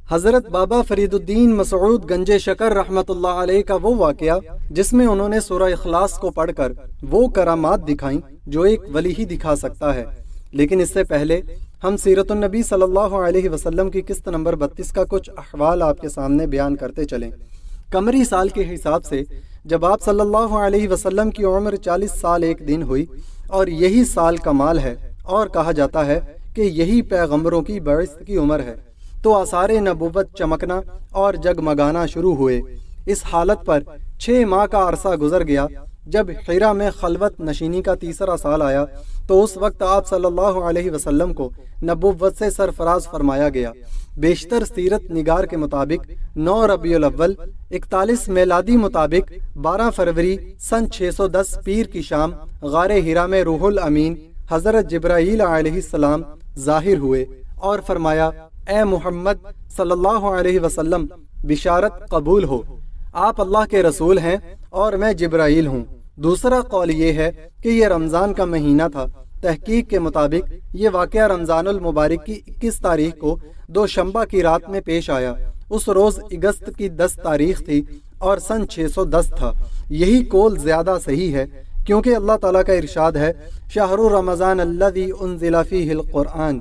حضرت بابا فرید الدین مسعود گنج شکر رحمتullah علیہ کا وہ واقعہ جس میں انہوں نے سورہ اخلاص کو پڑھ کر وہ کرامات دکھائیں جو ایک ولی ہی دکھا سکتا ہے۔ لیکن اس سے پہلے ہم سیرت النبی صلی اللہ علیہ وسلم کی قسط نمبر 32 کا کچھ احوال آپ کے سامنے بیان کرتے چلیں۔ قمری سال کے حساب سے جب آپ صلی اللہ علیہ وسلم کی عمر 40 سال 1 دن ہوئی اور یہی سال کمال ہے اور کہا جاتا ہے کہ یہی پیغمبروں کی بعثت کی عمر ہے، تو آثار نبوت چمکنا اور جگمگانا شروع ہوئے۔ اس حالت پر 6 ماہ کا عرصہ گزر گیا۔ جب حرا میں خلوت نشینی کا تیسرا سال آیا تو اس وقت آپ صلی اللہ علیہ وسلم کو نبوت سے سرفراز فرمایا گیا۔ بیشتر سیرت نگار کے مطابق 9 ربیع الاول 41 میلادی مطابق 12 فروری سن 610 پیر کی شام غار حرا میں روح الامین حضرت جبرائیل علیہ السلام ظاہر ہوئے اور فرمایا، اے محمد صلی اللہ علیہ وسلم، بشارت قبول ہو، آپ اللہ کے رسول ہیں اور میں جبرائیل ہوں۔ دوسرا قول یہ ہے کہ یہ رمضان کا مہینہ تھا۔ تحقیق کے مطابق یہ واقعہ رمضان المبارک کی 21 تاریخ کو دوشنبہ کی رات میں پیش آیا۔ اس روز اگست کی 10 تاریخ تھی اور سن 610 تھا۔ یہی قول زیادہ صحیح ہے کیونکہ اللہ تعالیٰ کا ارشاد ہے، شہر رمضان الذی انزل فیہ القرآن،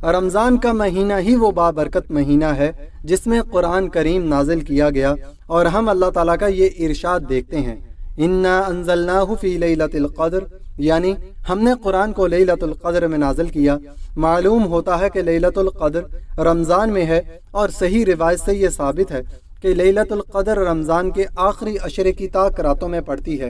رمضان کا مہینہ ہی وہ بابرکت مہینہ ہے جس میں قرآن کریم نازل کیا گیا، اور ہم اللہ تعالیٰ کا یہ ارشاد دیکھتے ہیں، انا انزلناہ فی لیلۃ القدر، یعنی ہم نے قرآن کو لیلۃ القدر میں نازل کیا۔ معلوم ہوتا ہے کہ لیلۃ القدر رمضان میں ہے، اور صحیح روایت سے یہ ثابت ہے کہ لیلۃ القدر رمضان کے آخری عشرے کی طاق راتوں میں پڑتی ہے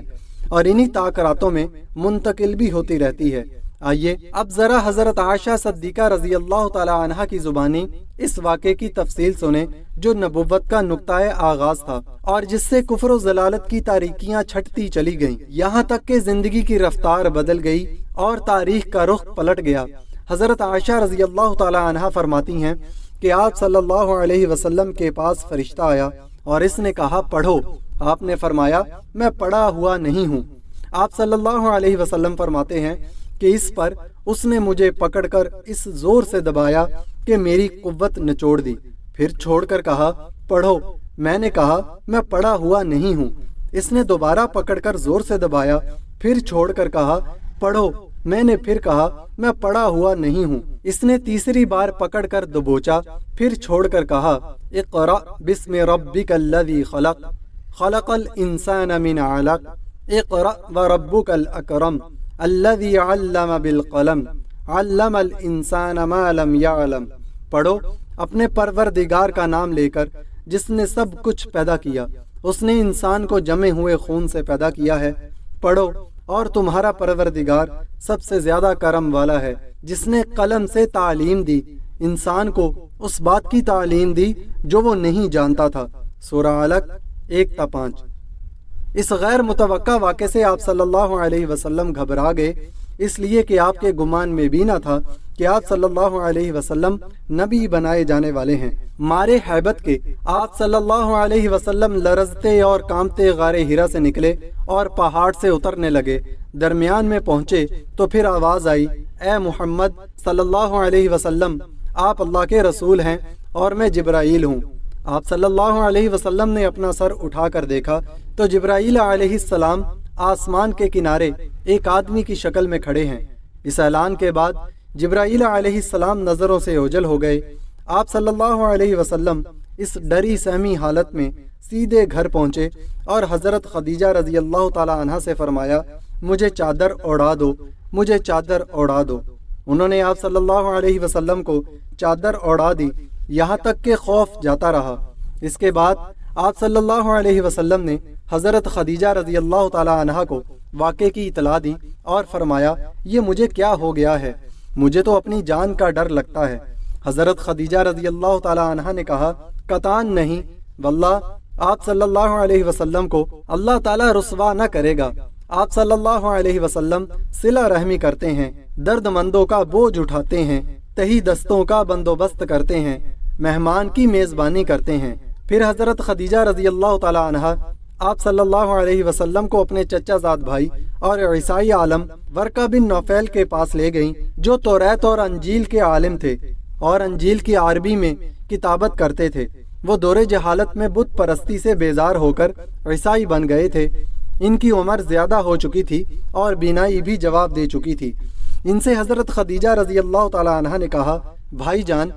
اور انہی طاق راتوں میں منتقل بھی ہوتی رہتی ہے۔ آئیے اب ذرا حضرت عائشہ صدیقہ رضی اللہ تعالی عنہا کی زبانی اس واقعے کی تفصیل سنیں جو نبوت کا نقطۂ آغاز تھا اور جس سے کفر و ضلالت کی تاریکیاں چھٹتی چلی گئیں، یہاں تک کہ زندگی کی رفتار بدل گئی اور تاریخ کا رخ پلٹ گیا۔ حضرت عائشہ رضی اللہ تعالی عنہا فرماتی ہیں کہ آپ صلی اللہ علیہ وسلم کے پاس فرشتہ آیا اور اس نے کہا، پڑھو۔ آپ نے فرمایا، میں پڑھا ہوا نہیں ہوں۔ آپ صلی اللہ علیہ وسلم فرماتے ہیں کہ اس پر اس نے مجھے پکڑ کر اس زور سے دبایا کہ میری قوت نچوڑ دی، پھر چھوڑ کر کہا، پڑھو۔ میں نے کہا، میں پڑھا ہوا نہیں ہوں۔ اس نے دوبارہ پکڑ کر زور سے دبایا، پھر چھوڑ کر کہا، پڑھو۔ میں نے پھر کہا، میں پڑھا ہوا نہیں ہوں۔ اس نے تیسری بار پکڑ کر دبوچا، پھر چھوڑ کر کہا، اقرأ بسم ربک الذی خلق، خلق الانسان من علق، اقرأ وربک الاکرم الذی علم بالقلم، علم الانسان ما لم یعلم۔ پڑھو اپنے پروردگار کا نام لے کر جس نے سب کچھ پیدا کیا، اس نے انسان کو جمے ہوئے خون سے پیدا کیا ہے۔ پڑھو اور تمہارا پروردگار سب سے زیادہ کرم والا ہے جس نے قلم سے تعلیم دی، انسان کو اس بات کی تعلیم دی جو وہ نہیں جانتا تھا۔ سورہ علق 1-5۔ اس غیر متوقع واقعے سے آپ صلی اللہ علیہ وسلم گھبرا گئے، اس لیے کہ آپ کے گمان میں بھی نہ تھا کہ آپ صلی اللہ علیہ وسلم نبی بنائے جانے والے ہیں۔ مارے ہیبت کے آپ صلی اللہ علیہ وسلم لرزتے اور کانپتے غار حرا سے نکلے اور پہاڑ سے اترنے لگے۔ درمیان میں پہنچے تو پھر آواز آئی، اے محمد صلی اللہ علیہ وسلم، آپ اللہ کے رسول ہیں اور میں جبرائیل ہوں۔ آپ صلی اللہ علیہ وسلم نے اپنا سر اٹھا کر دیکھا تو جبرائیل علیہ السلام آسمان کے کنارے ایک آدمی کی شکل میں کھڑے ہیں۔ اس اعلان کے بعد جبرائیل علیہ السلام نظروں سے اوجھل ہو گئے۔ آپ صلی اللہ علیہ وسلم اس ڈری سہمی حالت میں سیدھے گھر پہنچے اور حضرت خدیجہ رضی اللہ تعالی عنہا سے فرمایا، مجھے چادر اوڑھا دو، مجھے چادر اوڑھا دو۔ انہوں نے آپ صلی اللہ علیہ وسلم کو چادر اوڑھا دی، یہاں تک کہ خوف جاتا رہا۔ اس کے بعد آپ صلی اللہ علیہ وسلم نے حضرت خدیجہ رضی اللہ تعالی عنہا کو واقعے کی اطلاع دی اور فرمایا، یہ مجھے کیا ہو گیا ہے، مجھے تو اپنی جان کا ڈر لگتا ہے۔ حضرت خدیجہ رضی اللہ تعالی عنہا نے کہا، قطعاً نہیں، واللہ آپ صلی اللہ علیہ وسلم کو اللہ تعالی رسوا نہ کرے گا۔ آپ صلی اللہ علیہ وسلم صلہ رحمی کرتے ہیں، درد مندوں کا بوجھ اٹھاتے ہیں، تہی دستوں کا بندوبست کرتے ہیں، مہمان کی میزبانی کرتے ہیں۔ پھر حضرت خدیجہ رضی اللہ تعالی عنہا آپ صلی اللہ علیہ وسلم کو اپنے چچا زاد بھائی اور عیسائی عالم ورقہ بن نوفل کے پاس لے گئیں جو توریت اور انجیل کے عالم تھے اور انجیل کی عربی میں کتابت کرتے تھے۔ وہ دور جہالت میں بت پرستی سے بیزار ہو کر عیسائی بن گئے تھے۔ ان کی عمر زیادہ ہو چکی تھی اور بینائی بھی جواب دے چکی تھی۔ ان سے حضرت خدیجہ رضی اللہ تعالی عنہ نے کہا، بھائی جان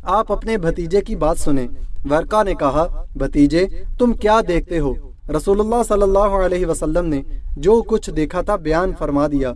آپ اپنے بھتیجے کی بات سنیں۔ ورقہ نے کہا، بھتیجے تم کیا دیکھتے ہو؟ رسول اللہ صلی اللہ علیہ وسلم نے جو کچھ دیکھا تھا بیان فرما دیا۔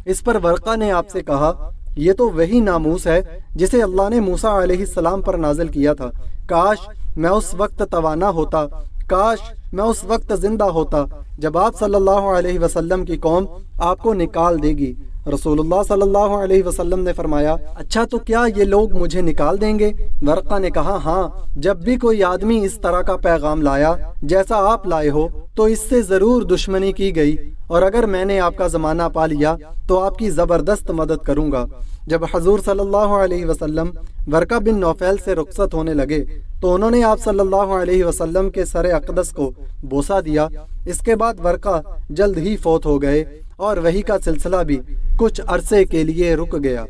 اس پر ورقہ نے آپ سے کہا، یہ تو وہی ناموس ہے جسے اللہ نے موسیٰ علیہ السلام پر نازل کیا تھا۔ کاش میں اس وقت توانا ہوتا، کاش میں اس وقت زندہ ہوتا جب آپ صلی اللہ علیہ وسلم کی قوم آپ کو نکال دے گی۔ رسول اللہ صلی اللہ علیہ وسلم نے فرمایا، اچھا تو کیا یہ لوگ مجھے نکال دیں گے؟ ورقہ نے کہا، ہاں، جب بھی کوئی آدمی اس طرح کا پیغام لایا جیسا آپ لائے ہو تو اس سے ضرور دشمنی کی گئی، اور اگر میں نے آپ کا زمانہ پا لیا تو آپ کی زبردست مدد کروں گا۔ جب حضور صلی اللہ علیہ وسلم ورقہ بن نوفل سے رخصت ہونے لگے تو انہوں نے آپ صلی اللہ علیہ وسلم کے سر اقدس کو بوسہ دیا۔ اس کے بعد ورقہ جلد ہی فوت ہو گئے اور وحی کا سلسلہ بھی کچھ عرصے کے لیے رک گیا۔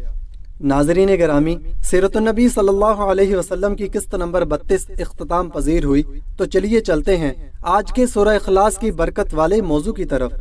ناظرین گرامی، سیرت النبی صلی اللہ علیہ وسلم کی قسط نمبر 32 اختتام پذیر ہوئی، تو چلیے چلتے ہیں آج کے سورہ اخلاص کی برکت والے موضوع کی طرف۔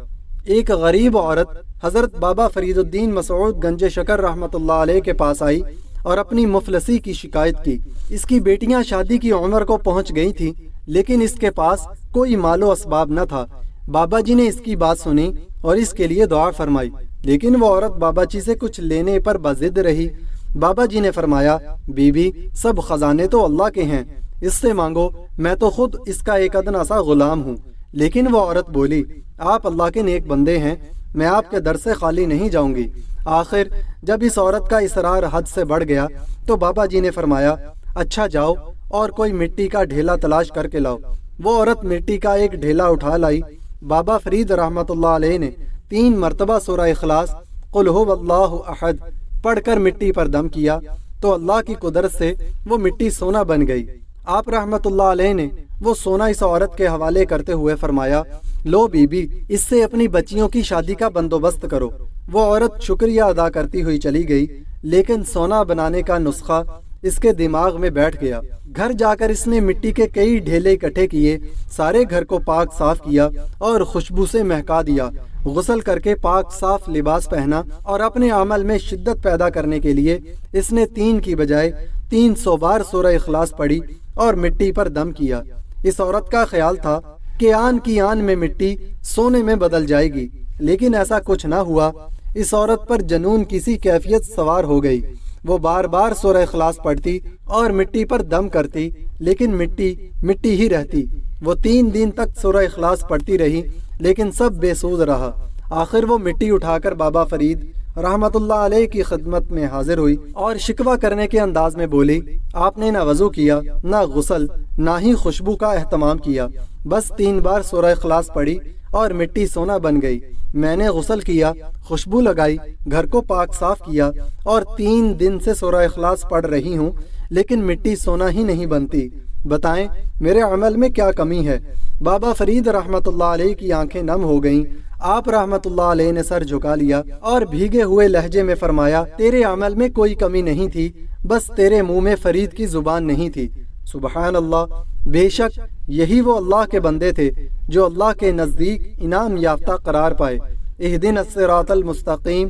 ایک غریب عورت حضرت بابا فرید الدین مسعود گنج شکر رحمۃ اللہ علیہ کے پاس آئی اور اپنی مفلسی کی شکایت کی۔ اس کی بیٹیاں شادی کی عمر کو پہنچ گئی تھیں، لیکن اس کے پاس کوئی مال و اسباب نہ تھا۔ بابا جی نے اس کی بات سنی اور اس کے لیے دعا فرمائی، لیکن وہ عورت بابا جی سے کچھ لینے پر بضد رہی۔ بابا جی نے فرمایا، بی بی سب خزانے تو اللہ کے ہیں، اس سے مانگو، میں تو خود اس کا ایک ادنا سا غلام ہوں۔ لیکن وہ عورت بولی، آپ اللہ کے نیک بندے ہیں، میں آپ کے در سے خالی نہیں جاؤں گی۔ آخر جب اس عورت کا اصرار حد سے بڑھ گیا تو بابا جی نے فرمایا، اچھا جاؤ اور کوئی مٹی کا ڈھیلا تلاش کر کے لاؤ۔ وہ عورت مٹی کا ایک ڈھیلا اٹھا لائی۔ بابا فرید رحمۃ اللہ علیہ نے 3 مرتبہ سورہ اخلاص قل هو اللہ احد پڑھ کر مٹی پر دم کیا تو اللہ کی قدرت سے وہ مٹی سونا بن گئی۔ آپ رحمۃ اللہ علیہ نے وہ سونا اس عورت کے حوالے کرتے ہوئے فرمایا، لو بی بی اس سے اپنی بچیوں کی شادی کا بندوبست کرو۔ وہ عورت شکریہ ادا کرتی ہوئی چلی گئی، لیکن سونا بنانے کا نسخہ اس کے دماغ میں بیٹھ گیا۔ گھر جا کر اس نے مٹی کے کئی ڈھیلے اکٹھے کیے، سارے گھر کو پاک صاف کیا اور خوشبو سے مہکا دیا۔ غسل کر کے پاک صاف لباس پہنا اور اپنے عمل میں شدت پیدا کرنے کے لیے اس نے 3 کی بجائے 300 بار سورہ اخلاص پڑھی اور مٹی پر دم کیا۔ اس عورت کا خیال تھا کہ آن کی آن میں مٹی سونے میں بدل جائے گی، لیکن ایسا کچھ نہ ہوا۔ اس عورت پر جنون کسی کیفیت سوار ہو گئی۔ وہ بار بار سورہ اخلاص پڑھتی اور مٹی پر دم کرتی، لیکن مٹی ہی رہتی۔ وہ 3 دن تک سورہ اخلاص پڑھتی رہی، لیکن سب بے سود رہا۔ آخر وہ مٹی اٹھا کر بابا فرید رحمت اللہ علیہ کی خدمت میں حاضر ہوئی اور شکوہ کرنے کے انداز میں بولی، آپ نے نہ وضو کیا، نہ غسل، نہ ہی خوشبو کا اہتمام کیا، بس 3 بار سورہ اخلاص پڑھی اور مٹی سونا بن گئی۔ میں نے غسل کیا، خوشبو لگائی، گھر کو پاک صاف کیا اور 3 دن سے سورہ اخلاص پڑھ رہی ہوں، لیکن مٹی سونا ہی نہیں بنتی۔ بتائیں میرے عمل میں کیا کمی ہے؟ بابا فرید رحمت اللہ علیہ کی آنکھیں نم ہو گئیں۔ آپ رحمت اللہ علیہ نے سر جھکا لیا اور بھیگے ہوئے لہجے میں فرمایا، تیرے عمل میں کوئی کمی نہیں تھی، بس تیرے منہ میں فرید کی زبان نہیں تھی۔ سبحان اللہ، بے شک یہی وہ اللہ کے بندے تھے جو اللہ کے نزدیک انعام یافتہ قرار پائے۔ اہدنا الصراط المستقیم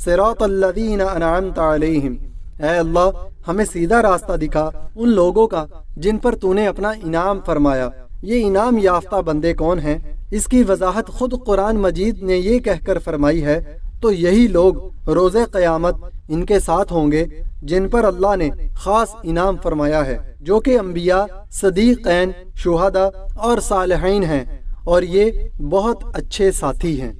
صراط الذین انعمت علیہم، اے اللہ ہمیں سیدھا راستہ دکھا ان لوگوں کا جن پر تو نے اپنا انعام فرمایا۔ یہ انعام یافتہ بندے کون ہیں؟ اس کی وضاحت خود قرآن مجید نے یہ کہہ کر فرمائی ہے، تو یہی لوگ روز قیامت ان کے ساتھ ہوں گے جن پر اللہ نے خاص انعام فرمایا ہے، جو کہ انبیاء، صدیقین، شہداء اور صالحین ہیں، اور یہ بہت اچھے ساتھی ہیں۔